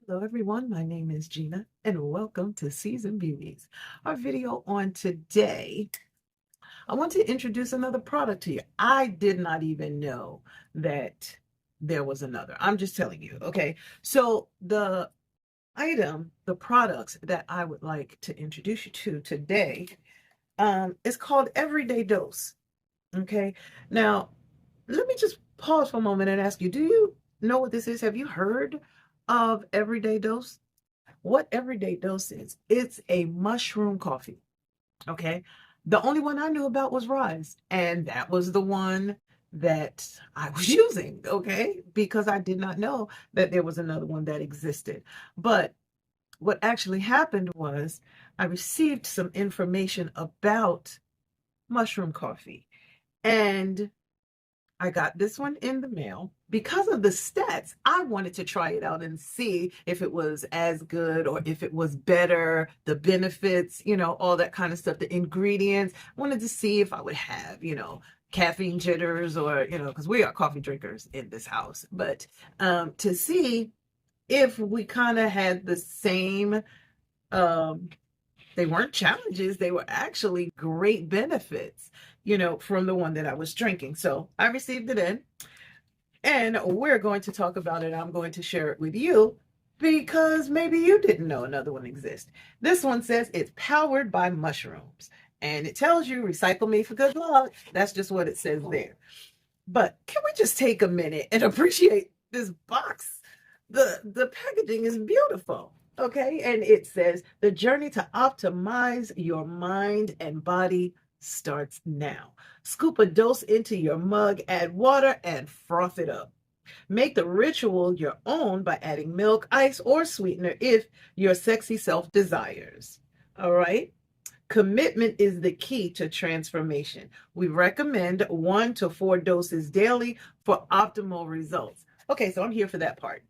Hello everyone, my name is Gina and welcome to Season Beauties. Our video on today, I want to introduce another product to you. I did not even know that there was another. I'm just telling you, okay? So the products that I would like to introduce you to today is called Everyday Dose, okay? Now, let me just pause for a moment and ask you, do you know what this is? Have you heard of Everyday Dose? What Everyday Dose is, it's a mushroom coffee, okay? The only one I knew about was RYZE, and that was the one that I was using, okay? Because I did not know that there was another one that existed. But what actually happened was I received some information about mushroom coffee, and I got this one in the mail. Because of the stats, I wanted to try it out and see if it was as good or if it was better, the benefits, all that kind of stuff, the ingredients. Wanted to see if I would have, caffeine jitters or, because we are coffee drinkers in this house, but to see if we kind of had the same, they weren't challenges, they were actually great benefits, from the one that I was drinking. So I received it in, and we're going to talk about it. I'm going to share it with you because maybe you didn't know another one exists. This one says it's powered by mushrooms, and it tells you recycle me for good luck. That's just what it says there. But can we just take a minute and appreciate this box? The packaging is beautiful. Okay, and it says the journey to optimize your mind and body starts now. Scoop a dose into your mug, add water, and froth it up. Make the ritual your own by adding milk, ice, or sweetener if your sexy self desires. All right. Commitment is the key to transformation. We recommend 1 to 4 doses daily for optimal results. Okay, so I'm here for that part.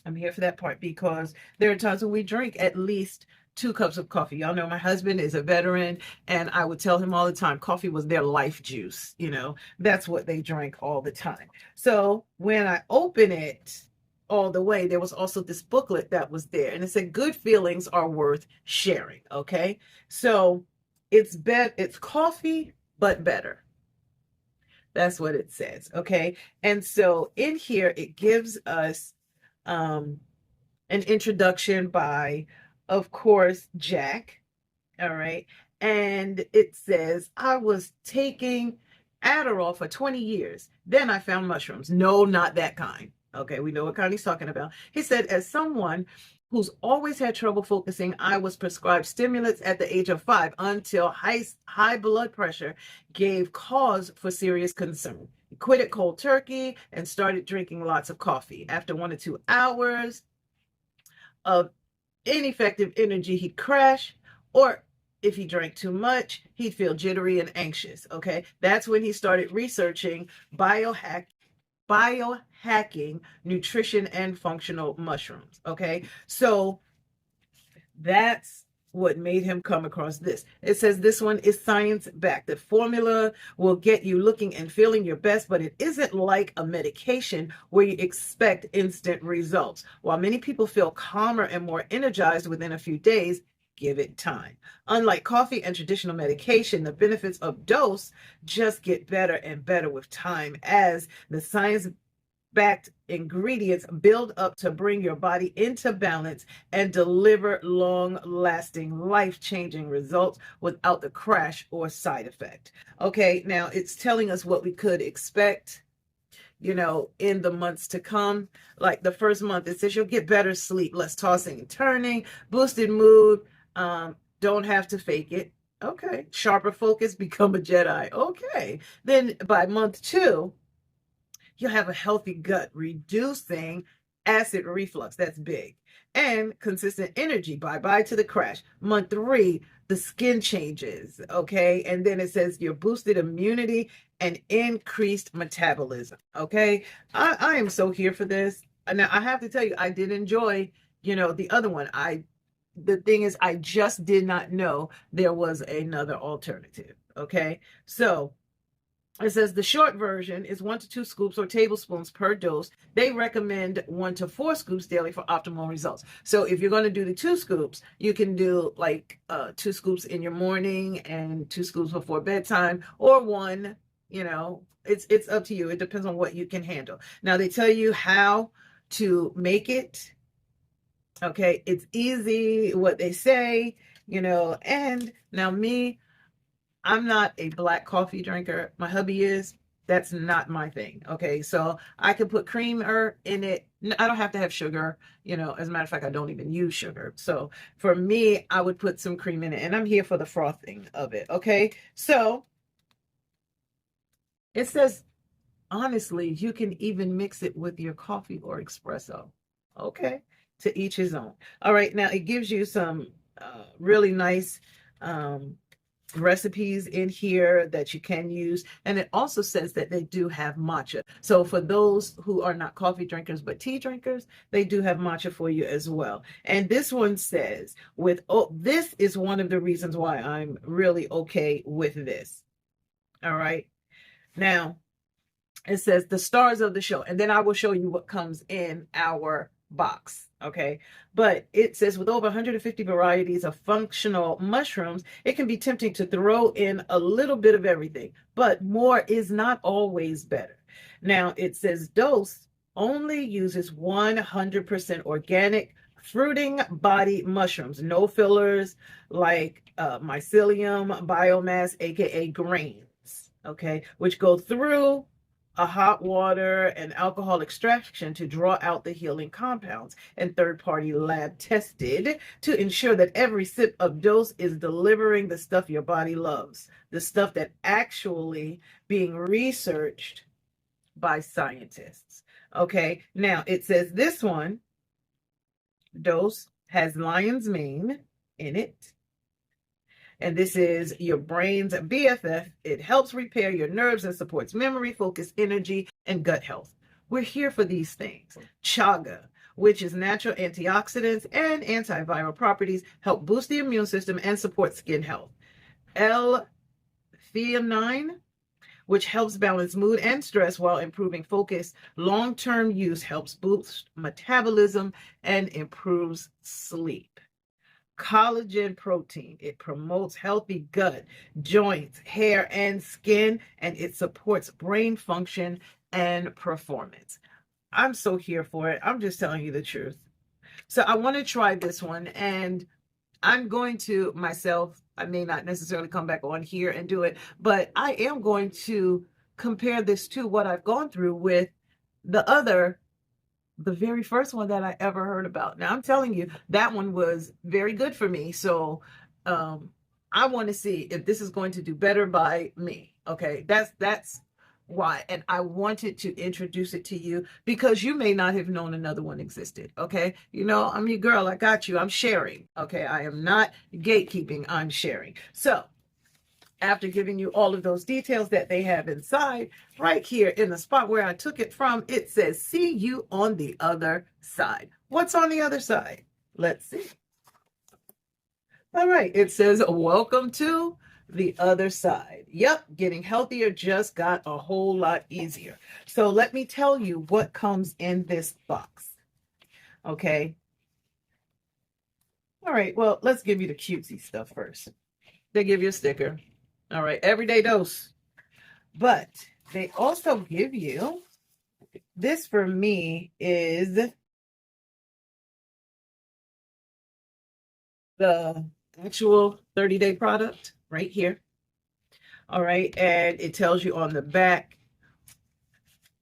I'm here for that part because there are times when we drink at least 2 cups of coffee. Y'all know my husband is a veteran, and I would tell him all the time, coffee was their life juice. That's what they drank all the time. So when I open it all the way, there was also this booklet that was there, and it said, good feelings are worth sharing. Okay. So it's coffee, but better. That's what it says. Okay. And so in here, it gives us an introduction by, of course, Jack. All right. And it says, I was taking Adderall for 20 years. Then I found mushrooms. No, not that kind. Okay. We know what kind he's talking about. He said, as someone who's always had trouble focusing, I was prescribed stimulants at the age of 5 until high blood pressure gave cause for serious concern. He quit it cold turkey and started drinking lots of coffee. After 1 or 2 hours of ineffective energy, he'd crash, or if he drank too much, he'd feel jittery and anxious. Okay. That's when he started researching biohacking, nutrition, and functional mushrooms. Okay. So that's what made him come across this. It says this one is science backed. The formula will get you looking and feeling your best, but it isn't like a medication where you expect instant results. While many people feel calmer and more energized within a few days, give it time. Unlike coffee and traditional medication, the benefits of dose just get better and better with time as the science backed ingredients build up to bring your body into balance and deliver long-lasting, life-changing results without the crash or side effect. Okay, now it's telling us what we could expect, in the months to come. Like the first month, it says you'll get better sleep, less tossing and turning, boosted mood, don't have to fake it. Okay, sharper focus, become a Jedi. Okay, then by month 2, you'll have a healthy gut, reducing acid reflux. That's big. And consistent energy. Bye-bye to the crash. Month 3, the skin changes. Okay. And then it says your boosted immunity and increased metabolism. Okay. I am so here for this. Now, I have to tell you, I did enjoy, the other one. The thing is, I just did not know there was another alternative. Okay. So It says the short version is 1 to 2 scoops or tablespoons per dose. They recommend 1 to 4 scoops daily for optimal results. So if you're going to do the 2 scoops, you can do like 2 scoops in your morning and 2 scoops before bedtime, or one, you know, it's up to you. It depends on what you can handle. Now they tell you how to make it. Okay, it's easy, what they say, you know. And now me, I'm not a black coffee drinker. My hubby is. That's not my thing. Okay, so I could put creamer in it. I don't have to have sugar. You know, as a matter of fact, I don't even use sugar. So for me, I would put some cream in it, and I'm here for the frothing of it. Okay, so it says, honestly, you can even mix it with your coffee or espresso. Okay, to each his own. All right, now it gives you some really nice recipes in here that you can use, and it also says that they do have matcha. So for those who are not coffee drinkers but tea drinkers, they do have matcha for you as well. And this one says, with this is one of the reasons why I'm really okay with this. All right, now it says the stars of the show, and then I will show you what comes in our box. Okay, but it says with over 150 varieties of functional mushrooms, it can be tempting to throw in a little bit of everything, but more is not always better. Now it says dose only uses 100% organic fruiting body mushrooms, no fillers like mycelium biomass, aka grains, okay, which go through a hot water and alcohol extraction to draw out the healing compounds, and third-party lab tested to ensure that every sip of dose is delivering the stuff your body loves, the stuff that actually being researched by scientists. Okay, now it says this one, dose, has lion's mane in it. And this is your brain's BFF. It helps repair your nerves and supports memory, focus, energy, and gut health. We're here for these things. Chaga, which is natural antioxidants and antiviral properties, help boost the immune system and support skin health. L-theanine, which helps balance mood and stress while improving focus. Long-term use helps boost metabolism and improves sleep. Collagen protein, it promotes healthy gut, joints, hair, and skin, and it supports brain function and performance. I'm so here for it. I'm just telling you the truth. So I want to try this one, and I'm going to myself, I may not necessarily come back on here and do it, but I am going to compare this to what I've gone through with the very first one that I ever heard about. Now I'm telling you, that one was very good for me. So I want to see if this is going to do better by me. Okay, that's why. And I wanted to introduce it to you because you may not have known another one existed. Okay, you know, I'm your girl. I got you. I'm sharing. Okay, I am not gatekeeping. I'm sharing. So after giving you all of those details that they have inside, right here in the spot where I took it from, it says, see you on the other side. What's on the other side? Let's see. All right, it says, welcome to the other side. Yep, getting healthier just got a whole lot easier. So let me tell you what comes in this box. Okay. All right, well, let's give you the cutesy stuff first. They give you a sticker. All right, everyday dose. But they also give you, this for me is the actual 30-day product right here. All right, and it tells you on the back,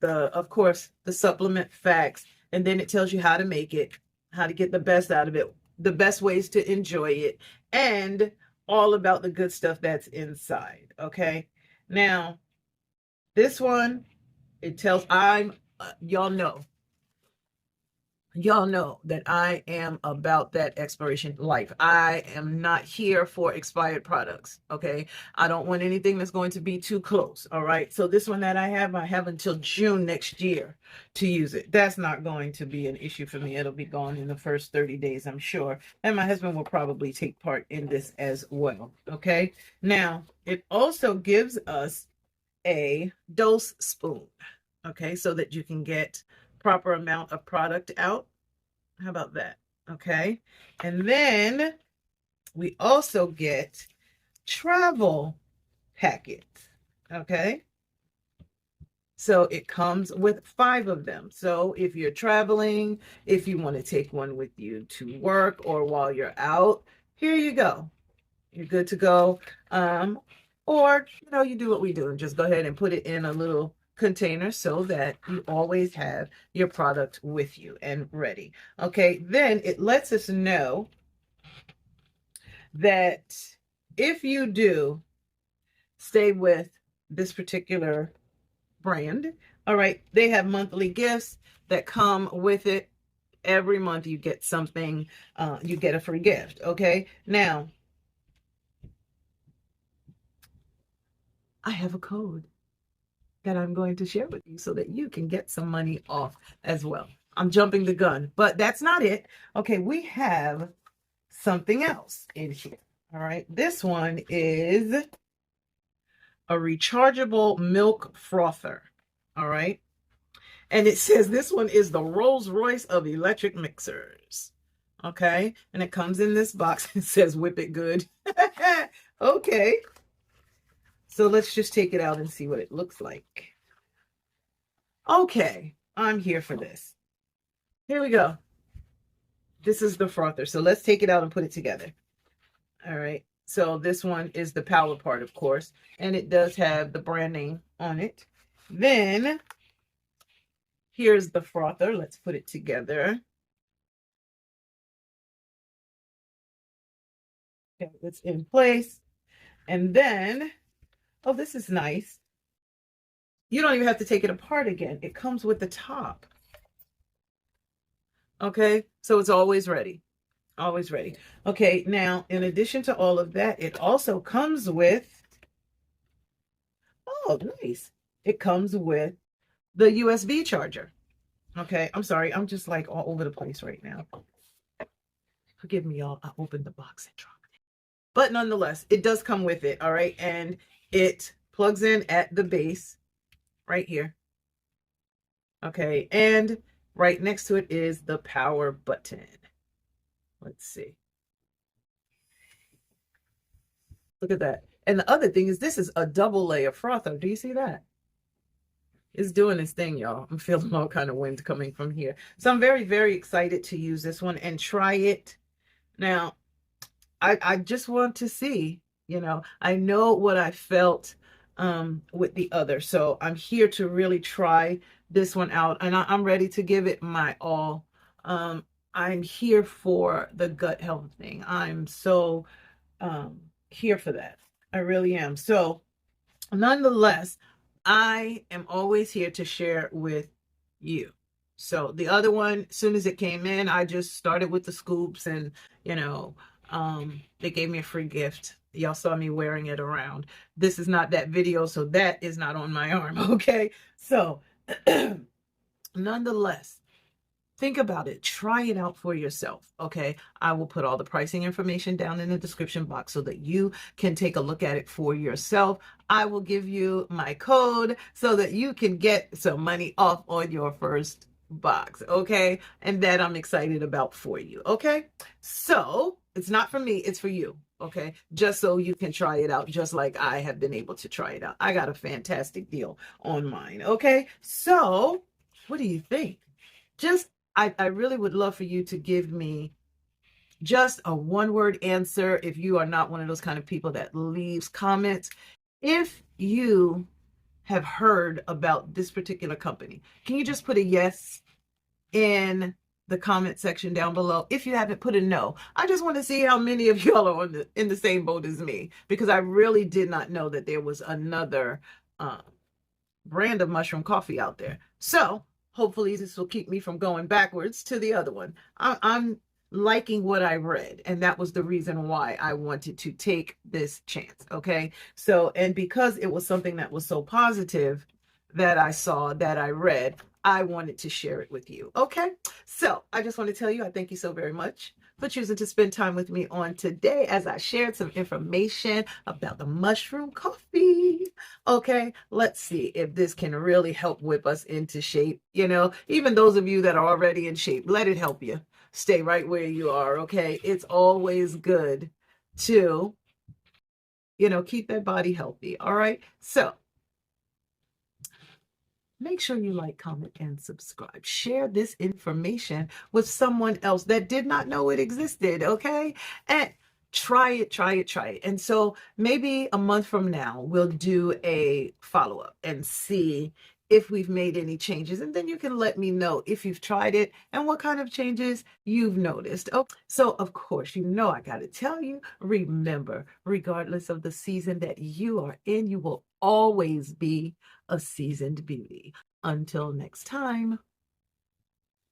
of course, the supplement facts, and then it tells you how to make it, how to get the best out of it, the best ways to enjoy it, and all about the good stuff that's inside. Okay, now this one, it tells, y'all know that I am about that expiration life. I am not here for expired products. Okay, I don't want anything that's going to be too close. All right, so this one that I have until June next year to use it. That's not going to be an issue for me. It'll be gone in the first 30 days, I'm sure, and my husband will probably take part in this as well. Okay, now it also gives us a dose spoon, okay, so that you can get proper amount of product out. How about that? Okay. And then we also get travel packets. Okay. So it comes with 5 of them. So if you're traveling, if you want to take one with you to work or while you're out, here you go. You're good to go. Or, you do what we do and just go ahead and put it in a little container so that you always have your product with you and ready. Okay, then it lets us know that if you do stay with this particular brand, all right, they have monthly gifts that come with it. Every month you get something, you get a free gift. Okay, now I have a code that I'm going to share with you so that you can get some money off as well. I'm jumping the gun, but that's not it. Okay, we have something else in here. All right, this one is a rechargeable milk frother. All right, and it says this one is the Rolls Royce of electric mixers. Okay, and it comes in this box. It says whip it good. Okay, so let's just take it out and see what it looks like. Okay, I'm here for this. Here we go. This is the frother. So let's take it out and put it together. All right. So this one is the power part, of course, and it does have the brand name on it. Then here's the frother. Let's put it together. Okay, it's in place. And then, oh, this is nice. You don't even have to take it apart again. It comes with the top. Okay, so it's always ready. Always ready. Okay, now, in addition to all of that, it also comes with, oh, nice. It comes with the USB charger. Okay, I'm sorry. I'm just like all over the place right now. Forgive me, y'all. I opened the box and dropped it. But nonetheless, it does come with it, all right? And it plugs in at the base right here. Okay, and right next to it is the power button. Let's see. Look at that. And the other thing is this is a double layer frother. Do you see that? It's doing its thing, y'all. I'm feeling all kind of wind coming from here. So I'm very, very excited to use this one and try it. Now, I just want to see, I know what I felt with the other. So I'm here to really try this one out, and I'm ready to give it my all. I'm here for the gut health thing. I'm so here for that. I really am. So nonetheless, I am always here to share with you. So the other one, as soon as it came in, I just started with the scoops and, they gave me a free gift. Y'all saw me wearing it around. This is not that video, so that is not on my arm, okay? So nonetheless, think about it. Try it out for yourself, okay? I will put all the pricing information down in the description box so that you can take a look at it for yourself. I will give you my code so that you can get some money off on your first box, okay? And that I'm excited about for you, okay? So it's not for me, it's for you, okay? Just so you can try it out, just like I have been able to try it out. I got a fantastic deal on mine, okay? So what do you think? I really would love for you to give me just a one-word answer if you are not one of those kind of people that leaves comments. If you have heard about this particular company, can you just put a yes in the comment section down below? If you haven't, put a no. I just want to see how many of y'all are in the same boat as me, because I really did not know that there was another brand of mushroom coffee out there. So hopefully this will keep me from going backwards to the other one. I'm liking what I read, and that was the reason why I wanted to take this chance, okay? So, and because it was something that was so positive that I saw, that I read, I wanted to share it with you. Okay. So I just want to tell you, I thank you so very much for choosing to spend time with me on today as I shared some information about the mushroom coffee. Okay. Let's see if this can really help whip us into shape. Even those of you that are already in shape, let it help you stay right where you are. Okay. It's always good to, keep that body healthy. All right. So make sure you like, comment, and subscribe. Share this information with someone else that did not know it existed, okay? And try it, try it, try it. And so maybe a month from now, we'll do a follow-up and see if we've made any changes. And then you can let me know if you've tried it and what kind of changes you've noticed. Oh, so of course, I got to tell you, remember, regardless of the season that you are in, you will always be a seasoned beauty. Until next time.